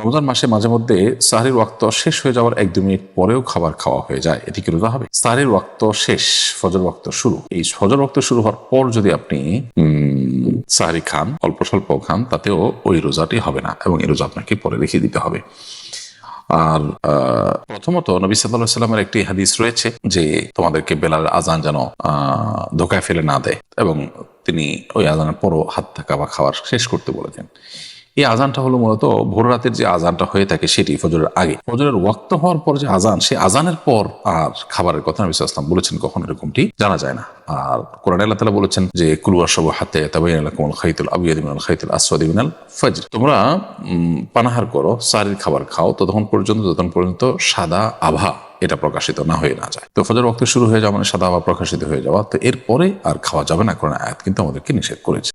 রমজান মাসে মাঝে মধ্যে সাহরির ওয়াক্ত শেষ হয়ে যাওয়ার 1-2 মিনিট পরেও খাবার খাওয়া হয়ে যায়, এটি কি রোজা হবে? সাহরির ওয়াক্ত শেষ, ফজর ওয়াক্ত শুরু। এই ফজর ওয়াক্ত শুরু হওয়ার পর যদি আপনি সাহরি খান, অল্প স্বল্প খান, তাতেও ওই রোজাটি হবে না এবং এই রোজা আপনাকে পরে রেখে দিতে হবে। আর প্রথমত নবী সাল্লাল্লাহু আলাইহি ওয়াসাল্লামের একটি হাদিস রয়েছে যে তোমাদেরকে বেলাল আজান যেন ধোকায় ফেলে না দেয়, এবং তিনি ওই আজানের পরও হাত থাকা বা খাবার শেষ করতে বলেছেন। এই আজানটা হলো মূলত ভোর রাতের যে আজানটা হয়ে থাকে সেটি ফজরের আগে। ফজরের ওয়াক্ত হওয়ার পর যে আজান, সেই আজানের পর আর খাবারের কথা নবী সাল্লাল্লাহু আলাইহি ওয়াসাল্লাম বলেছেন কখন, এরকমটি জানা যায় না। আর কোরআনে আল্লাহ তাআলা বলেছেন যে কুলু ওয়াশরাবু হাত্তা ইয়াতাবায়ানা লাকুমুল খাইতুল আবয়াদু মিনাল খাইতিল আসওয়াদি মিনাল ফজর, তোমরা পানাহার করো, সাহরির খাবার খাও ততক্ষণ পর্যন্ত সাদা আভা এটা প্রকাশিত না হয়ে না যায়। তো ফজর ওয়াক্ত শুরু হয়ে যাওয়া মানে সাদা আভা প্রকাশিত হয়ে যাওয়া, তো এরপরে আর খাওয়া যাবে না, কারণ আয়াত কিন্তু আমাদেরকে নিষেধ করেছে।